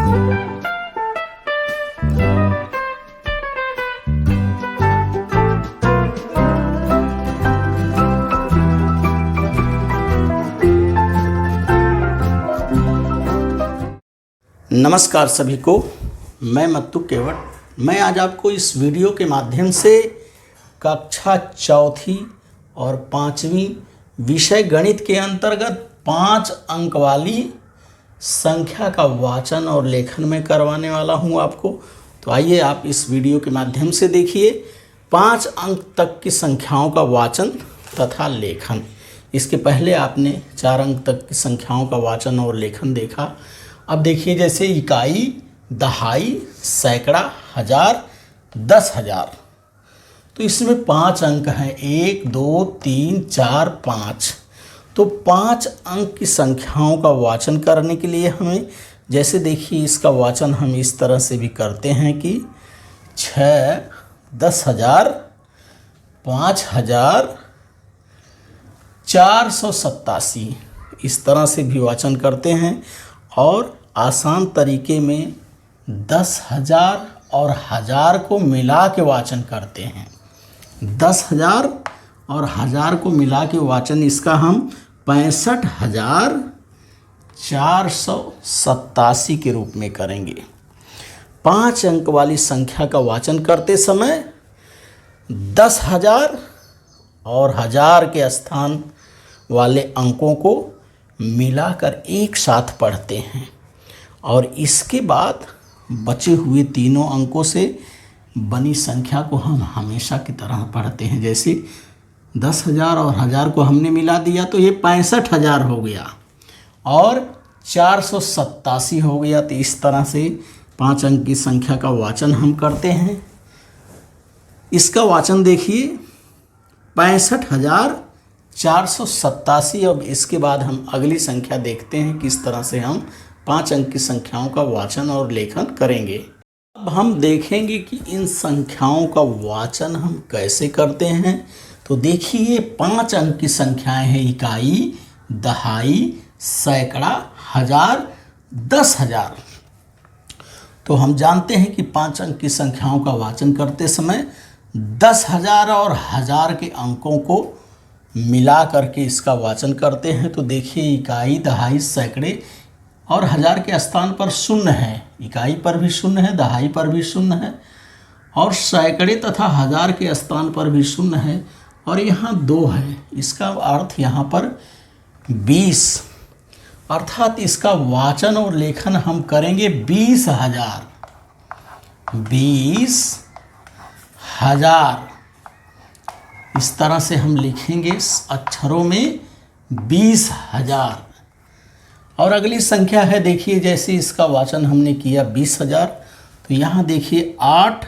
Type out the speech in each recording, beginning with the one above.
नमस्कार सभी को, मैं मत्तू केवट। मैं आज आपको इस वीडियो के माध्यम से कक्षा चौथी और पाँचवीं विषय गणित के अंतर्गत 5 अंक वाली संख्या का वाचन और लेखन में करवाने वाला हूं आपको। तो आइए आप इस वीडियो के माध्यम से देखिए 5 अंक तक की संख्याओं का वाचन तथा लेखन। इसके पहले आपने 4 अंक तक की संख्याओं का वाचन और लेखन देखा। अब देखिए, जैसे इकाई, दहाई, सैकड़ा, हजार, 10,000, तो इसमें 5 अंक हैं। 1, 2, 3, 4, 5। तो 5 अंक की संख्याओं का वाचन करने के लिए हमें, जैसे देखिए, इसका वाचन हम इस तरह से भी करते हैं कि 6, 10,000, 5,000, 487, इस तरह से भी वाचन करते हैं। और आसान तरीके में 10,000 और 1000 को मिला के वाचन करते हैं। 10,000 और 1000 को मिला के वाचन इसका हम 65,487 के रूप में करेंगे। 5 अंक वाली संख्या का वाचन करते समय 10,000 और 1000 के स्थान वाले अंकों को मिलाकर एक साथ पढ़ते हैं और इसके बाद बचे हुए तीनों अंकों से बनी संख्या को हम हमेशा की तरह पढ़ते हैं। जैसे 10,000 और 1000 को हमने मिला दिया तो ये 65,000 हो गया और 487 हो गया। तो इस तरह से 5 अंक की संख्या का वाचन हम करते हैं। इसका वाचन देखिए, 65,487। अब इसके बाद हम अगली संख्या देखते हैं किस तरह से हम 5 अंक की संख्याओं का वाचन और लेखन करेंगे। अब हम देखेंगे कि इन संख्याओं का वाचन हम कैसे करते हैं। तो देखिए, 5 अंक की संख्याएं हैं इकाई, दहाई, सैकड़ा, हजार, 10,000। तो हम जानते हैं कि 5 अंक की संख्याओं का वाचन करते समय 10,000 और 1000 के अंकों को मिला करके इसका वाचन करते हैं। तो देखिए, इकाई, दहाई, सैकड़े और 1000 के स्थान पर 0 है। इकाई पर भी 0 है, दहाई पर भी 0 है और सैकड़े तथा 1000 के स्थान पर भी 0 है और यहाँ 2 है। इसका अर्थ यहाँ पर 20, अर्थात इसका वाचन और लेखन हम करेंगे 20,000। 20,000 इस तरह से हम लिखेंगे अक्षरों में 20,000। और अगली संख्या है, देखिए, जैसे इसका वाचन हमने किया 20,000, तो यहाँ देखिए 8,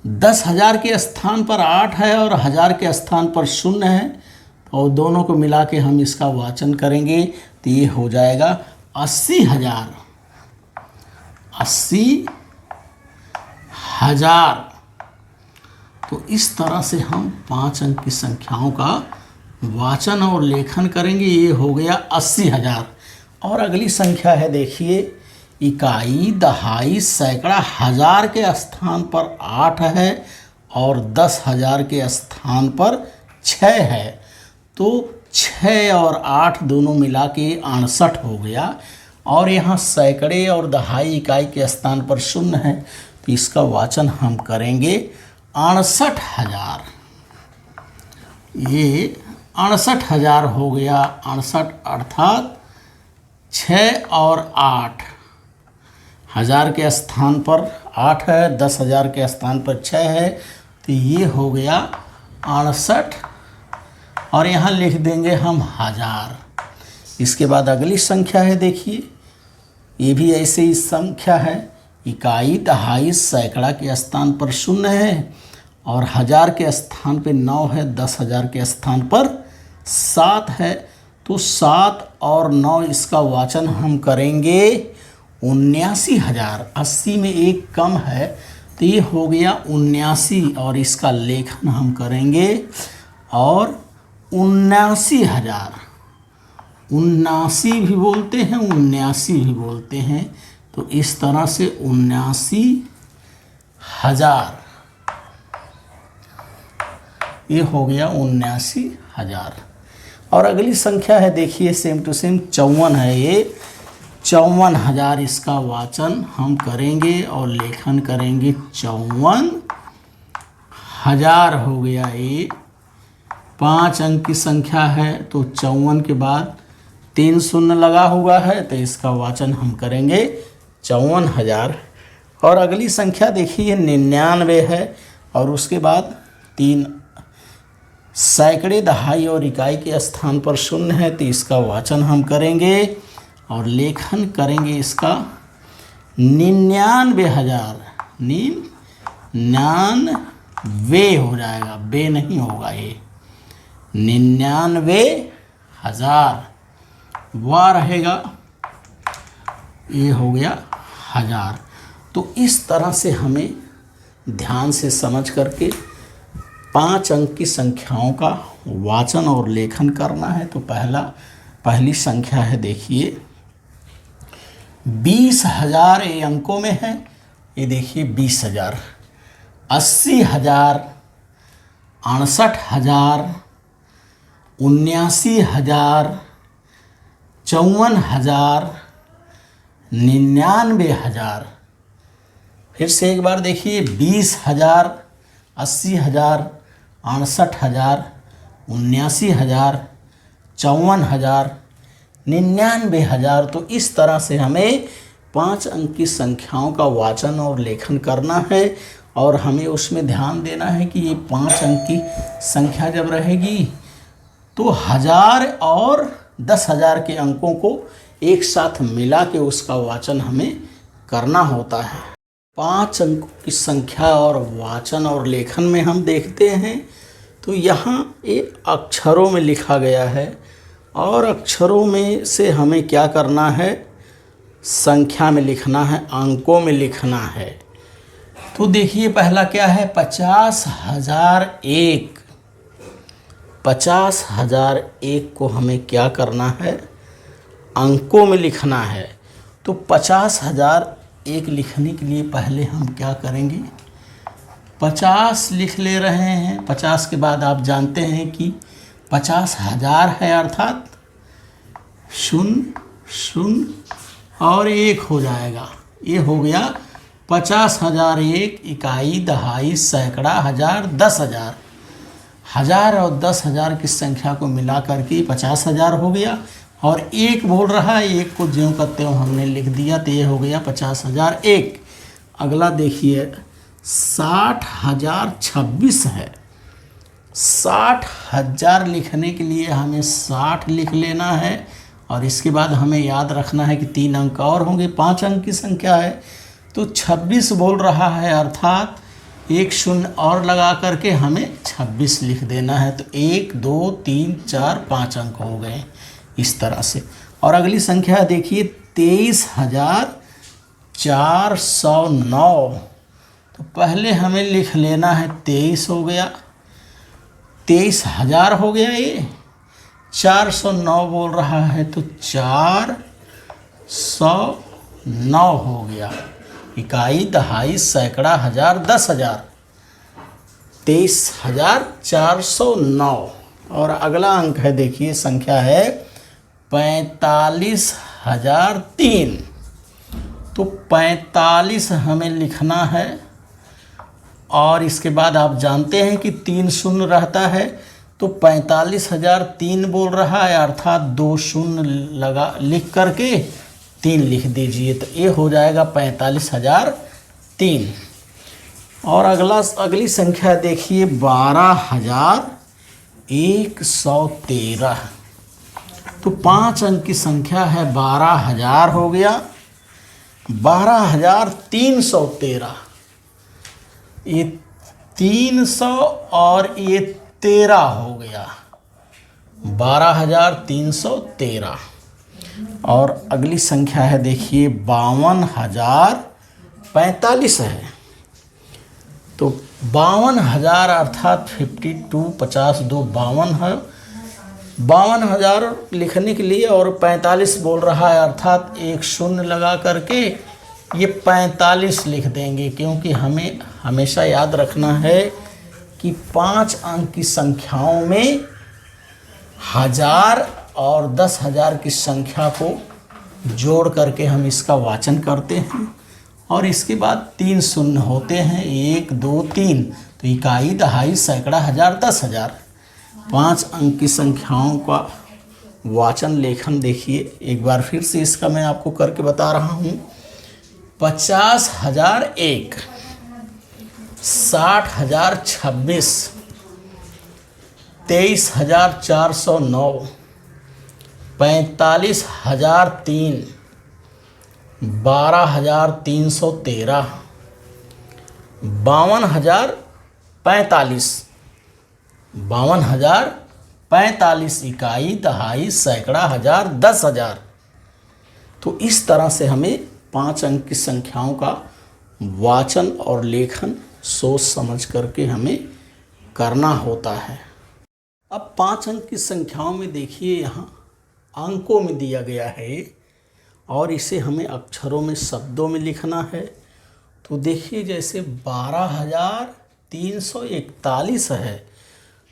10,000 के स्थान पर 8 है और 1000 के स्थान पर 0 है और दोनों को मिला के हम इसका वाचन करेंगे तो ये हो जाएगा 80,000। 80,000। तो इस तरह से हम 5 अंक की संख्याओं का वाचन और लेखन करेंगे। ये हो गया 80,000। और अगली संख्या है, देखिए, इकाई, दहाई, सैकड़ा, 1000 के स्थान पर 8 है और 10,000 के स्थान पर 6 है। तो 6 और 8 दोनों मिला के 68 हो गया और यहाँ सैकड़े और दहाई इकाई के स्थान पर 0 है। तो इसका वाचन हम करेंगे 68,000। ये 68,000 हो गया। 68 अर्थात 6 और 8, 1000 के स्थान पर 8 है, 10,000 के स्थान पर 6 है, तो ये हो गया 68 और यहाँ लिख देंगे हम 1000। इसके बाद अगली संख्या है, देखिए, ये भी ऐसे ही संख्या है। इकाई, दहाई, सैकड़ा के स्थान पर 0 है और 1000 के स्थान पे 9 है, 10,000 के स्थान पर 7 है। तो 7 और 9 इसका वाचन हम करेंगे 79,000। 80 में 1 कम है तो ये हो गया 79 और इसका लेखन हम करेंगे और 79,000। 79 भी बोलते हैं, 79 भी बोलते हैं। तो इस तरह से 79,000, ये हो गया 79,000। और अगली संख्या है, देखिए सेम टू सेम 54 है। ये 54,000 इसका वाचन हम करेंगे और लेखन करेंगे 54,000 हो गया। ये 5 अंक की संख्या है, तो 54 के बाद 3 शून्य लगा हुआ है, तो इसका वाचन हम करेंगे 54,000। और अगली संख्या देखिए 99 है, और उसके बाद 3 सैकड़े, दहाई और इकाई के स्थान पर शून्य है, तो इसका वाचन हम करेंगे और लेखन करेंगे इसका 99,000। 99 हो जाएगा, बे नहीं होगा, ये 99,000 वाह रहेगा, ये हो गया 1000। तो इस तरह से हमें ध्यान से समझ करके 5 अंक की संख्याओं का वाचन और लेखन करना है। तो पहली संख्या है, देखिए 20,000, ये अंकों में है, ये देखिए 20,000, 80,000, 68,000, 79,000, 54,000, 99,000। फिर से एक बार देखिए 20,000, 80,000, 68,000, 79,000, 54,000, 99,000। तो इस तरह से हमें 5 अंक की संख्याओं का वाचन और लेखन करना है, और हमें उसमें ध्यान देना है कि ये 5 अंक की संख्या जब रहेगी तो 1000 और 10,000 के अंकों को एक साथ मिला के उसका वाचन हमें करना होता है। 5 अंकों की संख्या और वाचन और लेखन में हम देखते हैं, तो यहाँ एक अक्षरों में लिखा गया है, और अक्षरों में से हमें क्या करना है, संख्या में लिखना है, अंकों में लिखना है। तो देखिए पहला क्या है, 50,001। 50,001 को हमें क्या करना है, अंकों में लिखना है। तो 50,001 लिखने के लिए पहले हम क्या करेंगे, 50 लिख ले रहे हैं। 50 के बाद आप जानते हैं कि 50,000 है, अर्थात 0 0 और 1 हो जाएगा। ये हो गया 50,001, इकाई, दहाई, सैकड़ा, हजार, 10,000। 1000 और 10,000 की संख्या को मिला करके 50,000 हो गया। और 1 बोल रहा है, 1 को ज्यों का त्यों हमने लिख दिया, तो ये हो गया 50,001। अगला देखिए 60,026 है। 60,000 लिखने के लिए हमें 60 लिख लेना है, और इसके बाद हमें याद रखना है कि 3 अंक और होंगे, 5 अंक की संख्या है। तो 26 बोल रहा है, अर्थात 1 शून्य और लगा करके हमें 26 लिख देना है। तो 1 2 3 4 5 अंक हो गए इस तरह से। और अगली संख्या देखिए 23,409। तो पहले हमें लिख लेना है 23 हो गया, 23,000 हो गया, ये 409 बोल रहा है, तो 409 हो गया। इकाई, दहाई, सैकड़ा, हजार, 10,000, 23,409। और अगला अंक है, देखिए संख्या है 45,003। तो 45 हमें लिखना है, और इसके बाद आप जानते हैं कि 3 शून्य रहता है, तो 45,003 बोल रहा है, अर्थात 2 शून्य लगा लिख करके 3 लिख दीजिए, तो ये हो जाएगा 45,003। और अगली संख्या देखिए 12,113। तो 5 अंक की संख्या है, 12,000 हो गया, 12,313। ये 300 और ये 13 हो गया, 12,313। और अगली संख्या है, देखिए 52,045 है। तो 52,000 अर्थात 52, 50 2 52 है, 52,000 लिखने के लिए और 45 बोल रहा है, अर्थात एक शून्य लगा करके ये 45 लिख देंगे, क्योंकि हमें हमेशा याद रखना है कि 5 अंक की संख्याओं में 1000 और 10,000 की संख्या को जोड़ करके हम इसका वाचन करते हैं। और इसके बाद 3 शून्य होते हैं, 1 2 3, तो इकाई, दहाई, सैकड़ा, हजार, 10,000। 5 अंक की संख्याओं का वाचन लेखन देखिए एक बार फिर से इसका मैं आपको करके बता रहा हूँ। 50,001, 60,026, 23,409, 45,003, 12,313, 52,045, 52,045 इकाई, दहाई, सैकड़ा, हजार, 10,000। तो इस तरह से हमें 5 अंक की संख्याओं का वाचन और लेखन सोच समझ करके हमें करना होता है। अब 5 अंक की संख्याओं में देखिए यहाँ अंकों में दिया गया है और इसे हमें अक्षरों में, शब्दों में लिखना है। तो देखिए जैसे 12,341 है,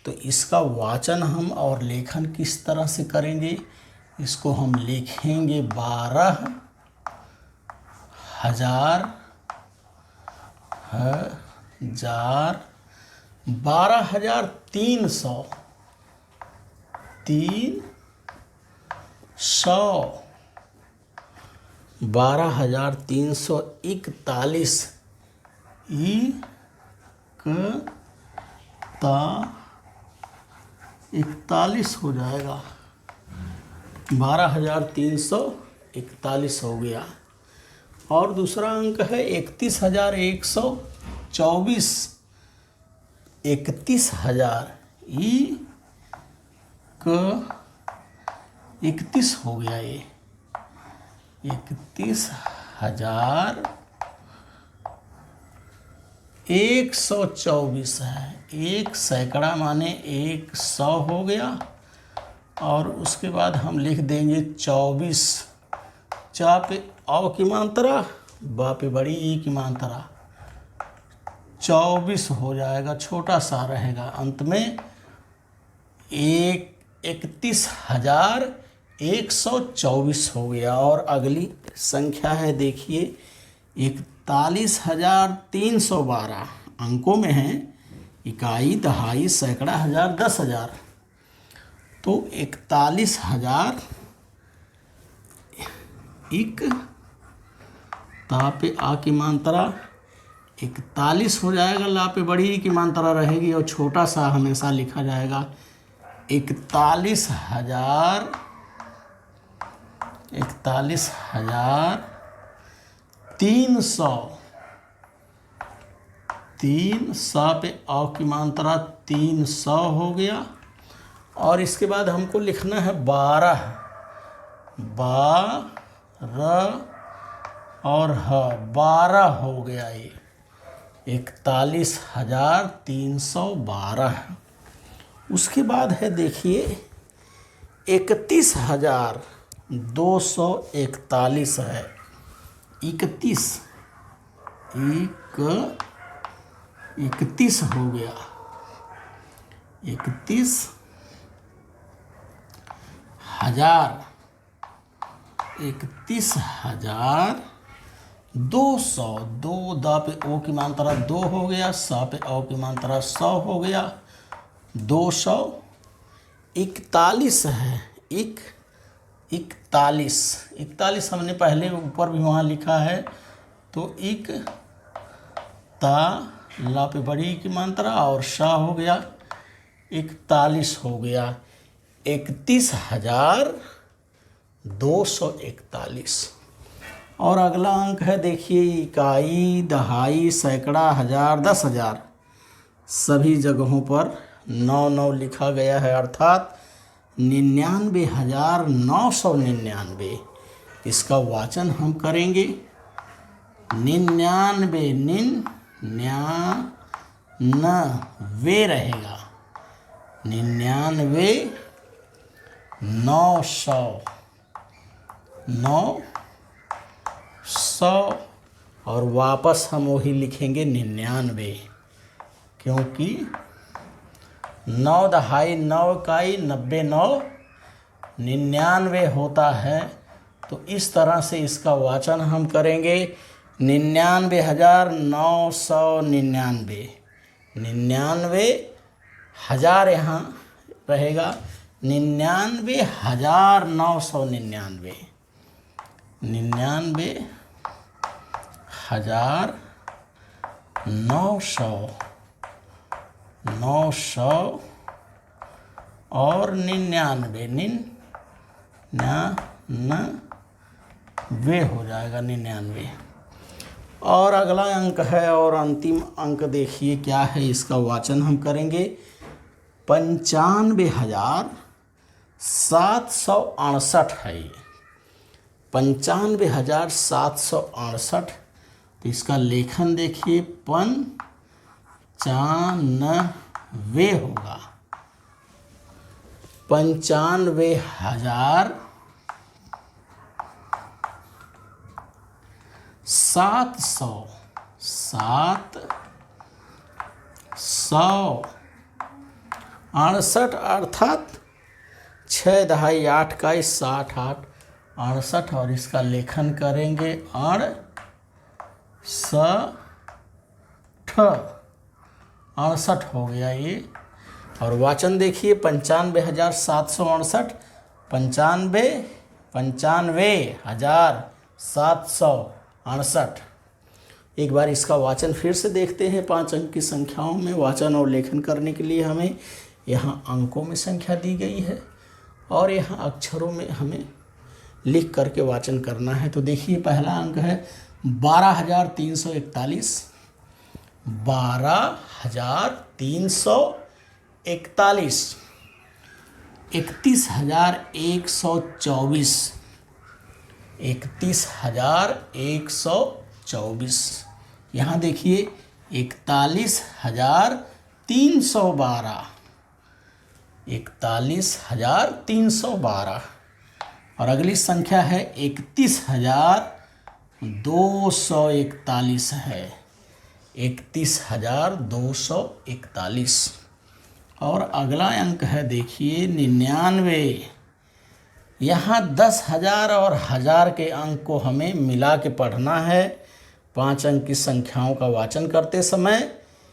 तो इसका वाचन हम और लेखन किस तरह से करेंगे? इसको हम लिखेंगे 12,000 12,300 12,341 41 हो जाएगा। 12,341 हो गया। और दूसरा अंक है 31,124, 31,031 हो गया। ये 31,124 है। एक सैकड़ा माने 100 हो गया। और उसके बाद हम लिख देंगे 24, चा पे औ की मात्रा, बा पे बड़ी ई की मात्रा, 24 हो जाएगा, छोटा सा रहेगा। अंत में 31,124 हो गया। और अगली संख्या है देखिए 41,312, अंकों में है, इकाई, दहाई, सैकड़ा, हजार, 10,000। तो 41,000 एक ता पे आ की मात्रा 41 हो जाएगा, ला पे बड़ी ई की मात्रा रहेगी और छोटा सा हमेशा लिखा जाएगा। 41,000 300, 300 पे औ की मात्रा 300 हो गया। और इसके बाद हमको लिखना है 12 और 12 हो गया। ये 41,312। उसके बाद है देखिए 31,241 है। 31 हो गया। 31,200, 2 दा पे ओ की मात्रा 2 हो गया, सा पे औ की मात्रा 100 हो गया। 241 है। 41 हमने पहले ऊपर भी वहाँ लिखा है। तो इक ता ला पे बड़ी की मात्रा और शा हो गया, 41 हो गया। 31,241। और अगला अंक है देखिए इकाई, दहाई, सैकड़ा, हजार, 10,000। सभी जगहों पर 9 लिखा गया है, अर्थात 99,999। इसका वाचन हम करेंगे 99 वे रहेगा। 99 900, 900 और वापस हम वही लिखेंगे 99, क्योंकि 9 दहाई 9 इकाई 90 9 99 होता है। तो इस तरह से इसका वाचन हम करेंगे 99,999। 99,000 यहाँ रहेगा, 99,999, 99,900 और 99 हो जाएगा, 99। और अगला अंक है, और अंतिम अंक देखिए क्या है, इसका वाचन हम करेंगे 95,768 है ये, 95,768। तो इसका लेखन देखिए 95 होगा, 95,768 अर्थात 6 दहाई 8 का 60 8 68, और इसका लेखन करेंगे 68 हो गया ये। और वाचन देखिए 95,768, 95,768। एक बार इसका वाचन फिर से देखते हैं। 5 अंक की संख्याओं में वाचन और लेखन करने के लिए हमें यहाँ अंकों में संख्या दी गई है और यहाँ अक्षरों में हमें लिख करके वाचन करना है। तो देखिए पहला अंक है 12,341, 12,341, 31,124, 31,124। यहाँ देखिए 41,312, 41,312। और अगली संख्या है 31,241 है, 31,241। और अगला अंक है देखिए 99। यहाँ 10,000 और 1000 के अंक को हमें मिला के पढ़ना है। 5 अंक की संख्याओं का वाचन करते समय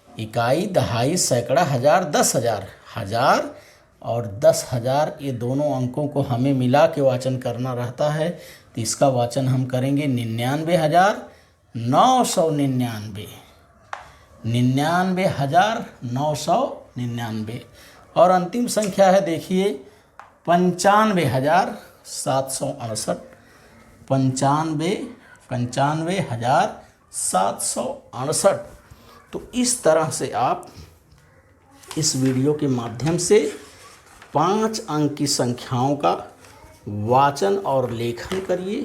इकाई, दहाई, सैकड़ा, हजार, 10,000, 1000 और 10,000 ये दोनों अंकों को हमें मिला के वाचन करना रहता है। तो इसका वाचन हम करेंगे 99,999, 99,999। और अंतिम संख्या है देखिए 95,768, 95,768। तो इस तरह से आप इस वीडियो के माध्यम से 5 अंक की संख्याओं का वाचन और लेखन करिए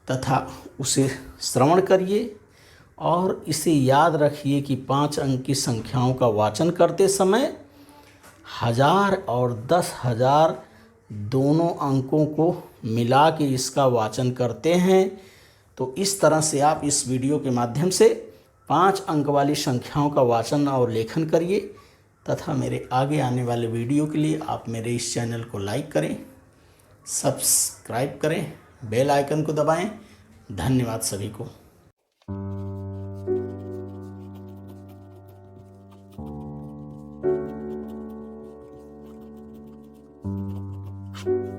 तथा उसे श्रवण करिए, और इसे याद रखिए कि 5 अंक की संख्याओं का वाचन करते समय 1000 और 10,000 दोनों अंकों को मिला के इसका वाचन करते हैं। तो इस तरह से आप इस वीडियो के माध्यम से 5 अंक वाली संख्याओं का वाचन और लेखन करिए तथा मेरे आगे आने वाले वीडियो के लिए आप मेरे इस चैनल को लाइक करें, सब्सक्राइब करें, बेल आइकन को दबाएं। धन्यवाद सभी को। you